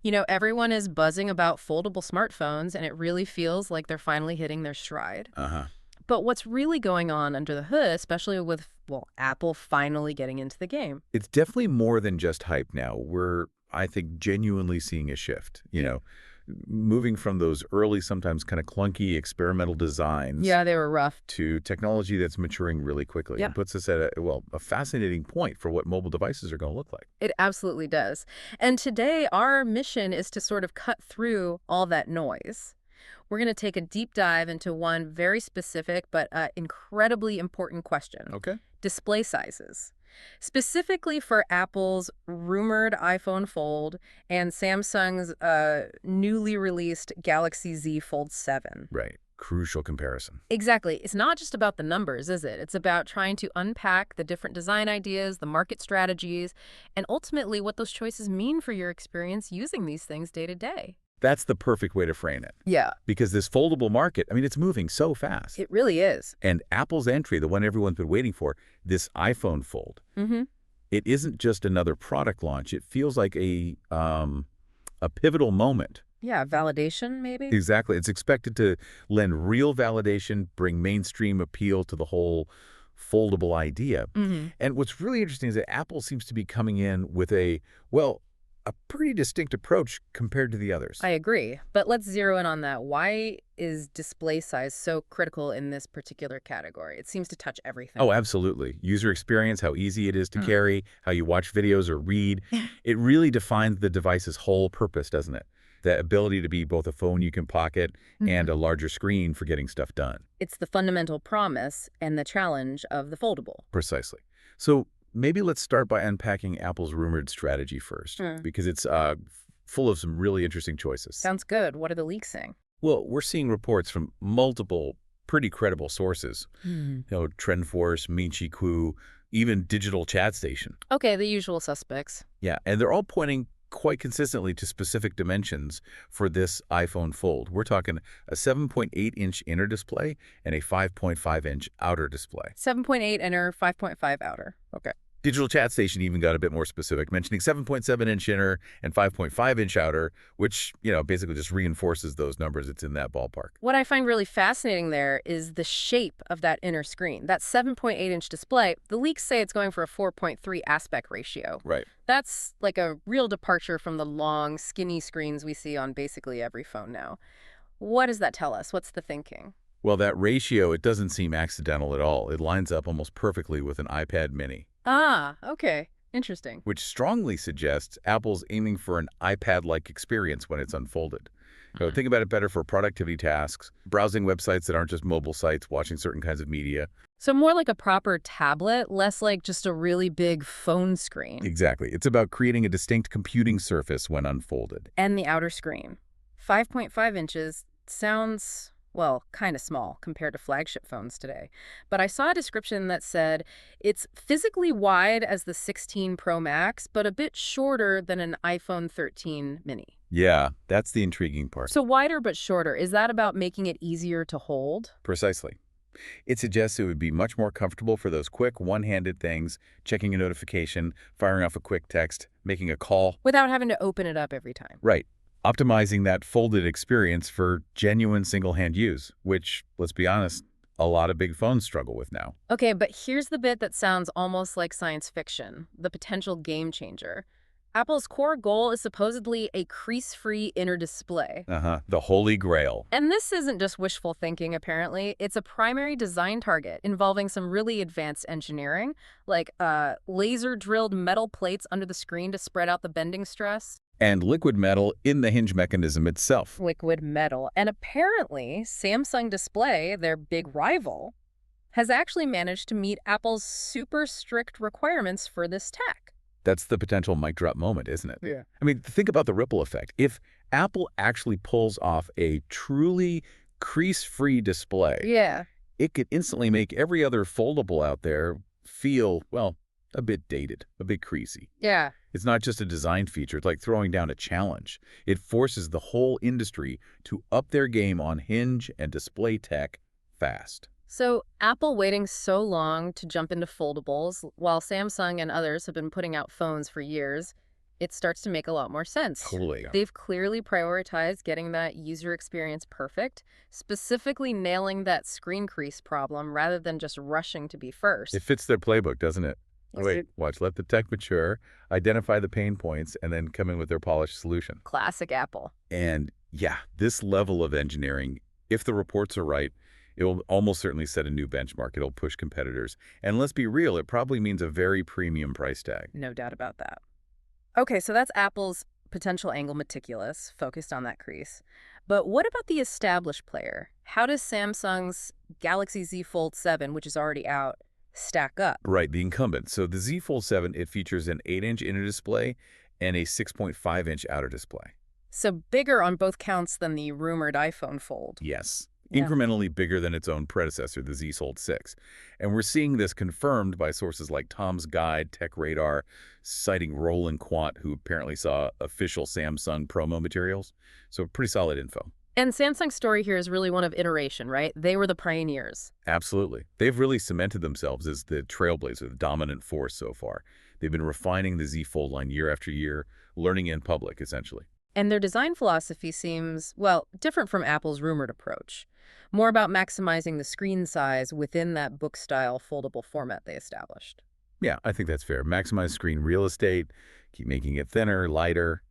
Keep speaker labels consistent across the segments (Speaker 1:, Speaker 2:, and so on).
Speaker 1: You know, everyone is buzzing about foldable smartphones, and it really feels like they're finally hitting their stride.
Speaker 2: Uh-huh.
Speaker 1: But what's really going on under the hood, especially with, well, Apple finally getting into the game?
Speaker 2: It's definitely more than just hype now. We're, I think, genuinely seeing a shift, moving from those early, sometimes kind of clunky experimental designs
Speaker 1: Yeah, they were rough.
Speaker 2: to technology that's maturing really quickly
Speaker 1: Yeah,
Speaker 2: and puts us at a fascinating point for what mobile devices are going to look like.
Speaker 1: it absolutely does. And today, our mission is to sort of cut through all that noise. We're going to take a deep dive into one very specific but incredibly important question:
Speaker 2: Okay.
Speaker 1: display sizes. Specifically for Apple's rumored iPhone Fold and Samsung's newly released Galaxy Z Fold 7.
Speaker 2: Right. Crucial comparison.
Speaker 1: Exactly. It's not just about the numbers, is it? It's about trying to unpack the different design ideas, the market strategies, and ultimately what those choices mean for your experience using these things day to day.
Speaker 2: That's the perfect way to frame it.
Speaker 1: Yeah,
Speaker 2: Because this foldable market, I mean, it's moving so fast.
Speaker 1: it really is.
Speaker 2: And Apple's entry, the one everyone's been waiting for, this iPhone Fold,
Speaker 1: Mm-hmm.
Speaker 2: it isn't just another product launch. It feels like a pivotal moment.
Speaker 1: Yeah, validation maybe?
Speaker 2: Exactly. It's expected to lend real validation, bring mainstream appeal to the whole foldable idea.
Speaker 1: Mm-hmm.
Speaker 2: And what's really interesting is that Apple seems to be coming in with a pretty distinct approach compared to the others.
Speaker 1: I agree. But let's zero in on that. Why is display size so critical in this particular category? It seems to touch everything.
Speaker 2: Oh, absolutely. User experience, how easy it is to
Speaker 1: Mm.
Speaker 2: carry, how you watch videos or read. It really defines the device's whole purpose, doesn't it? The ability to be both a phone you can pocket and a larger screen for getting stuff done.
Speaker 1: It's the fundamental promise and the challenge of the foldable.
Speaker 2: Precisely. So maybe let's start by unpacking Apple's rumored strategy first,
Speaker 1: Hmm.
Speaker 2: because it's full of some really interesting choices.
Speaker 1: Sounds good. What are the leaks saying?
Speaker 2: Well, we're seeing reports from multiple pretty credible sources. TrendForce, Minchiku, even Digital Chat Station.
Speaker 1: Okay, the usual suspects.
Speaker 2: Yeah, and they're all pointing quite consistently to specific dimensions for this iPhone Fold. We're talking a 7.8-inch inner display and a 5.5-inch outer display.
Speaker 1: 7.8 inner, 5.5 outer. Okay.
Speaker 2: Digital Chat Station even got a bit more specific, mentioning 7.7-inch inner and 5.5-inch outer, which, basically just reinforces those numbers. It's in that ballpark.
Speaker 1: What I find really fascinating there is the shape of that inner screen. That 7.8-inch display, the leaks say it's going for a 4.3 aspect ratio.
Speaker 2: Right.
Speaker 1: That's like a real departure from the long, skinny screens we see on basically every phone now. What does that tell us? What's the thinking?
Speaker 2: Well, that ratio, it doesn't seem accidental at all. It lines up almost perfectly with an iPad mini,
Speaker 1: Ah, okay. Interesting.
Speaker 2: which strongly suggests Apple's aiming for an iPad-like experience when it's unfolded. Think about it better for productivity tasks, browsing websites that aren't just mobile sites, watching certain kinds of media.
Speaker 1: So more like a proper tablet, less like just a really big phone screen.
Speaker 2: Exactly. It's about creating a distinct computing surface when unfolded.
Speaker 1: And the outer screen. 5.5 inches sounds, well, kind of small compared to flagship phones today. But I saw a description that said it's physically wide as the 16 Pro Max, but a bit shorter than an iPhone 13 mini.
Speaker 2: Yeah, that's the intriguing part.
Speaker 1: So wider but shorter, is that about making it easier to hold?
Speaker 2: Precisely. It suggests it would be much more comfortable for those quick, one-handed things, checking a notification, firing off a quick text, making a call.
Speaker 1: Without having to open it up every time.
Speaker 2: Right. Optimizing that folded experience for genuine single-hand use, which, let's be honest, a lot of big phones struggle with now.
Speaker 1: Okay, but here's the bit that sounds almost like science fiction, the potential game changer. Apple's core goal is supposedly a crease-free inner display.
Speaker 2: The holy grail.
Speaker 1: And this isn't just wishful thinking, apparently. It's a primary design target involving some really advanced engineering, like laser-drilled metal plates under the screen to spread out the bending stress.
Speaker 2: And liquid metal in the hinge mechanism itself.
Speaker 1: Liquid metal. And apparently, Samsung Display, their big rival, has actually managed to meet Apple's super strict requirements for this tech.
Speaker 2: That's the potential mic drop moment, isn't it?
Speaker 1: Yeah.
Speaker 2: I mean, think about the ripple effect. If Apple actually pulls off a truly crease-free display,
Speaker 1: Yeah.
Speaker 2: it could instantly make every other foldable out there feel, well, a bit dated, a bit creasy.
Speaker 1: Yeah.
Speaker 2: It's not just a design feature. It's like throwing down a challenge. It forces the whole industry to up their game on hinge and display tech fast.
Speaker 1: So Apple waiting so long to jump into foldables, while Samsung and others have been putting out phones for years, it starts to make a lot more sense.
Speaker 2: Totally.
Speaker 1: They've clearly prioritized getting that user experience perfect, specifically nailing that screen crease problem rather than just rushing to be
Speaker 2: It
Speaker 1: first.
Speaker 2: fits their playbook, doesn't it?
Speaker 1: Yes,
Speaker 2: Wait, watch. Let the tech mature, identify the pain points, and then come in with their polished solution.
Speaker 1: Classic Apple.
Speaker 2: And yeah, this level of engineering, if the reports are right, it will almost certainly set a new benchmark. It'll push competitors. And let's be real, it probably means a very premium price tag.
Speaker 1: No doubt about that. Okay, so that's Apple's potential angle meticulous, focused on that crease. But what about the established player? How does Samsung's Galaxy Z Fold 7, which is already out, stack up?
Speaker 2: Right, the incumbent. So the Z Fold 7, it features an 8-inch inner display and a 6.5-inch outer display.
Speaker 1: So bigger on both counts than the rumored iPhone Fold.
Speaker 2: Yes,
Speaker 1: Yeah.
Speaker 2: incrementally bigger than its own predecessor, the Z Fold 6. And we're seeing this confirmed by sources like Tom's Guide, Tech Radar, citing Roland Quant, who apparently saw official Samsung promo materials. So pretty solid info.
Speaker 1: And Samsung's story here is really one of iteration, right? They were the pioneers.
Speaker 2: Absolutely. They've really cemented themselves as the trailblazer, the dominant force so far. They've been refining the Z Fold line year after year, learning in public, essentially.
Speaker 1: And their design philosophy seems, well, different from Apple's rumored approach. More about maximizing the screen size within that book-style foldable format they established.
Speaker 2: Yeah, I think that's fair. Maximize screen real estate, keep making it thinner, lighter.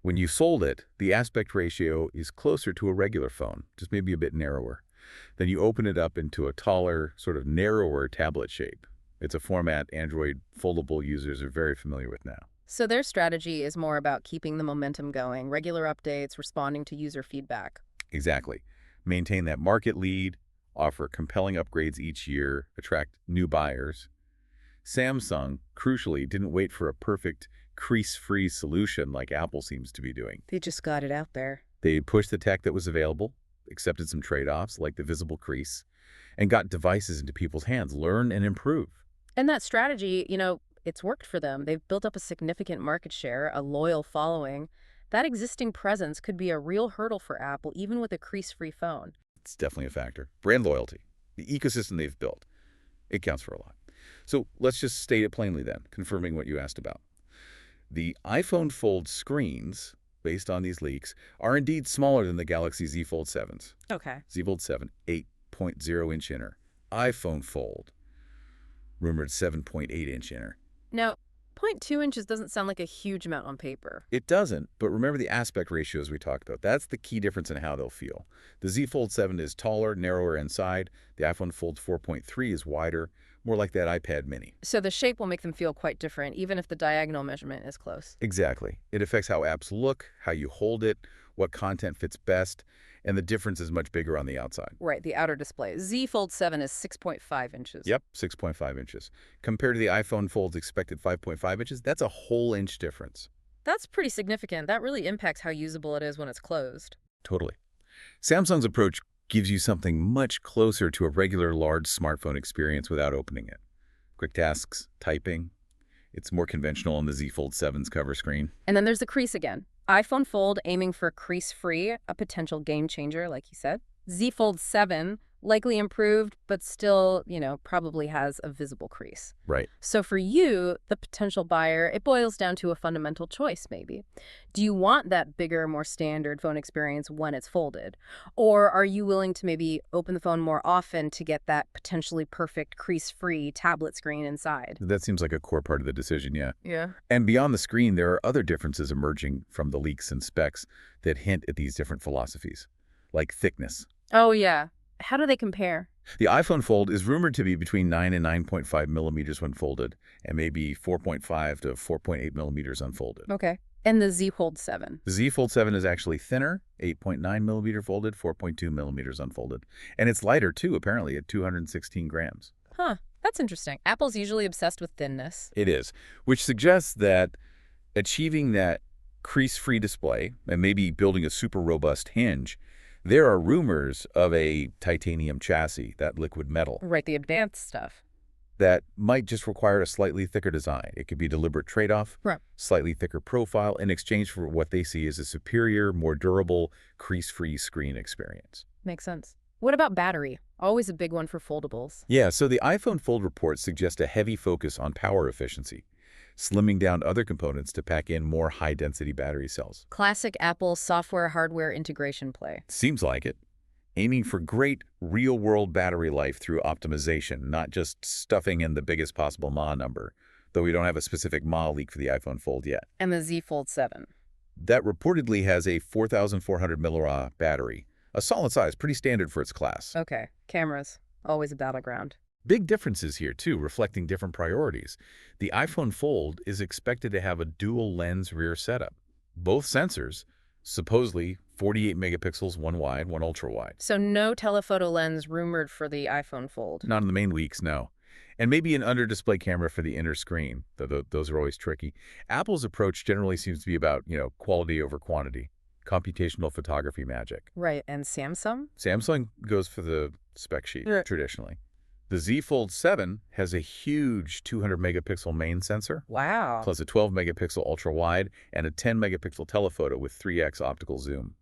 Speaker 2: When you fold it, the aspect ratio is closer to a regular phone, just maybe a bit narrower. Then you open it up into a taller, sort of narrower tablet shape. It's a format Android foldable users are very familiar with now.
Speaker 1: So their strategy is more about keeping the momentum going, regular updates, responding to user feedback.
Speaker 2: Exactly. Maintain that market lead, offer compelling upgrades each year, attract new buyers. Samsung, crucially, didn't wait for a perfect crease-free solution like Apple seems to be doing.
Speaker 1: They just got it out there.
Speaker 2: They pushed the tech that was available, accepted some trade-offs like the visible crease, and got devices into people's hands, learn and improve.
Speaker 1: And that strategy, it's worked for them. They've built up a significant market share, a loyal following. That existing presence could be a real hurdle for Apple, even with a crease-free phone.
Speaker 2: It's definitely a factor. Brand loyalty, the ecosystem they've built, it counts for a lot. So let's just state it plainly then, confirming what you asked about. The iPhone Fold screens, based on these leaks, are indeed smaller than the Galaxy Z Fold 7s.
Speaker 1: Okay.
Speaker 2: Z Fold 7, 8.0-inch inner. iPhone Fold, rumored 7.8-inch inner.
Speaker 1: Now, 0.2 inches doesn't sound like a huge amount on paper.
Speaker 2: It doesn't, but remember the aspect ratios we talked about. That's the key difference in how they'll feel. The Z Fold 7 is taller, narrower inside. The iPhone Fold 4.3 is wider, more like that iPad mini.
Speaker 1: So the shape will make them feel quite different, even if the diagonal measurement is close.
Speaker 2: Exactly. It affects how apps look, how you hold it, what content fits best, and the difference is much bigger on the outside.
Speaker 1: Right, the outer display. Z Fold 7 is 6.5 inches.
Speaker 2: Yep, 6.5 inches. Compared to the iPhone Fold's expected 5.5 inches, that's a whole inch difference.
Speaker 1: That's pretty significant. That really impacts how usable it is when it's closed.
Speaker 2: Totally. Samsung's approach gives you something much closer to a regular large smartphone experience without opening it. Quick tasks, typing. It's more conventional on the Z Fold 7's cover screen.
Speaker 1: And then there's the crease again. iPhone Fold aiming for crease-free, a potential game changer, like you said. Z Fold 7, likely improved, but still, probably has a visible crease.
Speaker 2: Right.
Speaker 1: So for you, the potential buyer, it boils down to a fundamental choice, maybe. Do you want that bigger, more standard phone experience when it's folded? Or are you willing to maybe open the phone more often to get that potentially perfect crease-free tablet screen inside?
Speaker 2: That seems like a core part of the decision, yeah.
Speaker 1: Yeah.
Speaker 2: And beyond the screen, there are other differences emerging from the leaks and specs that hint at these different philosophies, like thickness.
Speaker 1: Oh, yeah. How do they compare?
Speaker 2: The iPhone Fold is rumored to be between 9 and 9.5 millimeters when folded, and maybe 4.5 to 4.8 millimeters unfolded.
Speaker 1: Okay. And the Z Fold 7?
Speaker 2: The Z Fold 7 is actually thinner, 8.9 millimeter folded, 4.2 millimeters unfolded. And it's lighter, too, apparently, at 216 grams.
Speaker 1: Huh. That's interesting. Apple's usually obsessed with thinness.
Speaker 2: It is, which suggests that achieving that crease-free display and maybe building a super robust hinge, there are rumors of a titanium chassis, that liquid metal,
Speaker 1: Right, the advanced stuff.
Speaker 2: that might just require a slightly thicker design. It could be a deliberate trade-off,
Speaker 1: Right.
Speaker 2: slightly thicker profile, in exchange for what they see as a superior, more durable, crease-free screen experience.
Speaker 1: Makes sense. What about battery? Always a big one for foldables.
Speaker 2: Yeah, so the iPhone Fold reports suggest a heavy focus on power efficiency. slimming down other components to pack in more high-density battery cells.
Speaker 1: Classic Apple software-hardware integration play.
Speaker 2: Seems like it. Aiming for great real-world battery life through optimization, not just stuffing in the biggest possible mAh number, though we don't have a specific mAh leak for the iPhone Fold yet.
Speaker 1: And the Z Fold 7.
Speaker 2: That reportedly has a 4,400 milliamp battery, a solid size, pretty standard for its class.
Speaker 1: Okay, cameras. Always a battleground.
Speaker 2: Big differences here, too, reflecting different priorities. The iPhone Fold is expected to have a dual-lens rear setup. Both sensors, supposedly 48 megapixels, one wide, one ultra-wide.
Speaker 1: So no telephoto lens rumored for the iPhone Fold.
Speaker 2: Not in the main leaks, no. And maybe an under-display camera for the inner screen, though those are always tricky. Apple's approach generally seems to be about, quality over quantity, computational photography magic.
Speaker 1: Right, and Samsung?
Speaker 2: Samsung goes for the spec sheet, traditionally. The Z Fold 7 has a huge 200 megapixel main sensor,
Speaker 1: Wow.
Speaker 2: plus a 12 megapixel ultra-wide and a 10 megapixel telephoto with 3x optical zoom.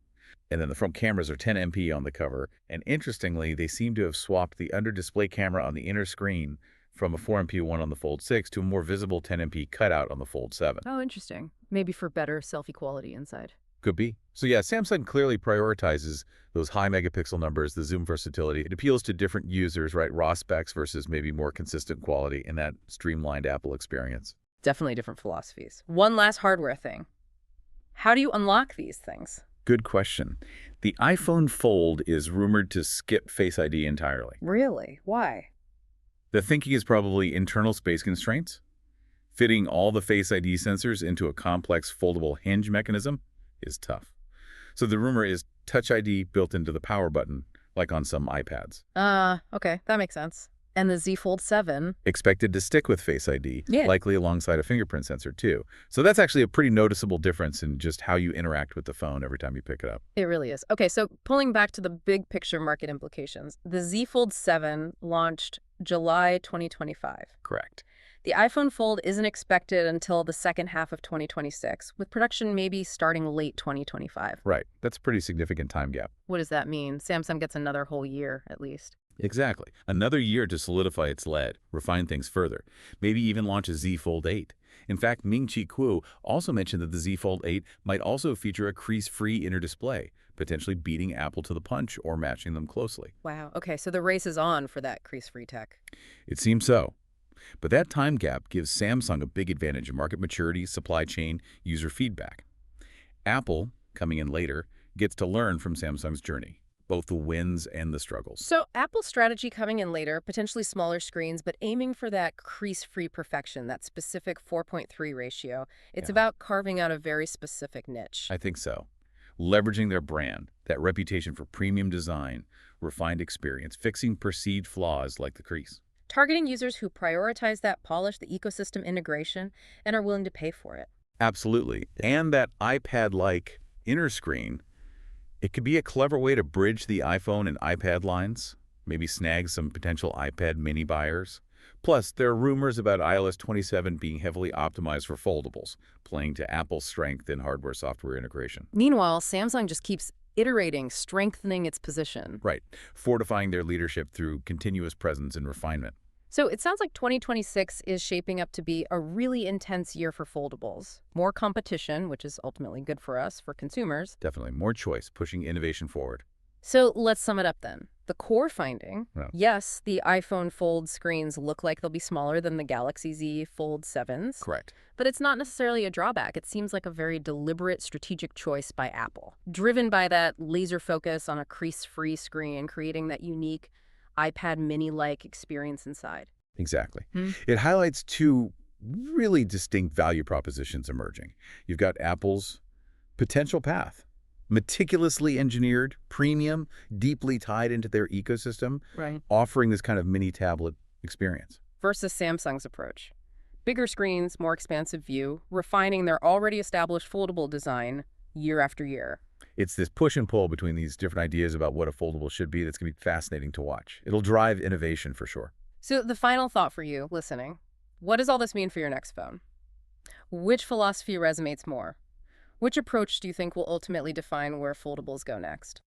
Speaker 2: And then the front cameras are 10 MP on the cover, and interestingly, they seem to have swapped the under-display camera on the inner screen from a 4 MP one on the Fold 6 to a more visible 10 MP cutout on the Fold 7.
Speaker 1: Oh, interesting. Maybe for better selfie quality inside.
Speaker 2: Could be. So yeah, Samsung clearly prioritizes those high megapixel numbers, the zoom versatility. It appeals to different users, right? Raw specs versus maybe more consistent quality in that streamlined Apple experience.
Speaker 1: Definitely different philosophies. One last hardware thing. How do you unlock these things?
Speaker 2: Good question. The iPhone Fold is rumored to skip Face ID entirely.
Speaker 1: Really? Why?
Speaker 2: The thinking is probably internal space constraints. Fitting all the Face ID sensors into a complex foldable hinge mechanism is tough. So the rumor is Touch ID built into the power button, like on some iPads.
Speaker 1: Okay, that makes sense. And the Z Fold 7?
Speaker 2: Expected to stick with Face ID,
Speaker 1: Yeah.
Speaker 2: likely alongside a fingerprint sensor too. So that's actually a pretty noticeable difference in just how you interact with the phone every time you pick it up.
Speaker 1: It really is. Okay, so pulling back to the big picture market implications, the Z Fold 7 launched July 2025.
Speaker 2: Correct.
Speaker 1: The iPhone Fold isn't expected until the second half of 2026, with production maybe starting late 2025.
Speaker 2: Right. That's a pretty significant time gap.
Speaker 1: What does that mean? Samsung gets another whole year, at least.
Speaker 2: Exactly. Another year to solidify its lead, refine things further, maybe even launch a Z Fold 8. In fact, Ming-Chi Kuo also mentioned that the Z Fold 8 might also feature a crease-free inner display, potentially beating Apple to the punch or matching them closely.
Speaker 1: Wow. Okay, so the race is on for that crease-free tech.
Speaker 2: It seems so. But that time gap gives Samsung a big advantage in market maturity, supply chain, user feedback. Apple, coming in later, gets to learn from Samsung's journey, both the wins and the struggles.
Speaker 1: So Apple's strategy coming in later, potentially smaller screens, but aiming for that crease-free perfection, that specific 4.3 ratio. It's about carving out a very specific niche.
Speaker 2: I think so. Leveraging their brand, that reputation for premium design, refined experience, fixing perceived flaws like the crease.
Speaker 1: Targeting users who prioritize that polish, the ecosystem integration, and are willing to pay for it.
Speaker 2: Absolutely. And that iPad-like inner screen, it could be a clever way to bridge the iPhone and iPad lines, maybe snag some potential iPad mini buyers. Plus, there are rumors about iOS 27 being heavily optimized for foldables, playing to Apple's strength in hardware-software integration.
Speaker 1: Meanwhile, Samsung just keeps iterating, strengthening its position.
Speaker 2: Right. Fortifying their leadership through continuous presence and refinement.
Speaker 1: So it sounds like 2026 is shaping up to be a really intense year for foldables. More competition, which is ultimately good for us, for consumers.
Speaker 2: Definitely more choice, pushing innovation forward.
Speaker 1: So let's sum it up then. The core finding,
Speaker 2: Yeah.
Speaker 1: yes, the iPhone Fold screens look like they'll be smaller than the Galaxy Z Fold 7s.
Speaker 2: Correct.
Speaker 1: But it's not necessarily a drawback. It seems like a very deliberate strategic choice by Apple, driven by that laser focus on a crease-free screen, creating that unique iPad mini-like experience inside.
Speaker 2: Exactly. It highlights two really distinct value propositions emerging. You've got Apple's potential path, meticulously engineered, premium, deeply tied into their ecosystem,
Speaker 1: Right.
Speaker 2: offering this kind of mini tablet experience.
Speaker 1: Versus Samsung's approach. Bigger screens, more expansive view, refining their already established foldable design year after year.
Speaker 2: It's this push and pull between these different ideas about what a foldable should be that's going to be fascinating to watch. It'll drive innovation for sure.
Speaker 1: So the final thought for you listening, what does all this mean for your next phone? Which philosophy resonates more? Which approach do you think will ultimately define where foldables go next?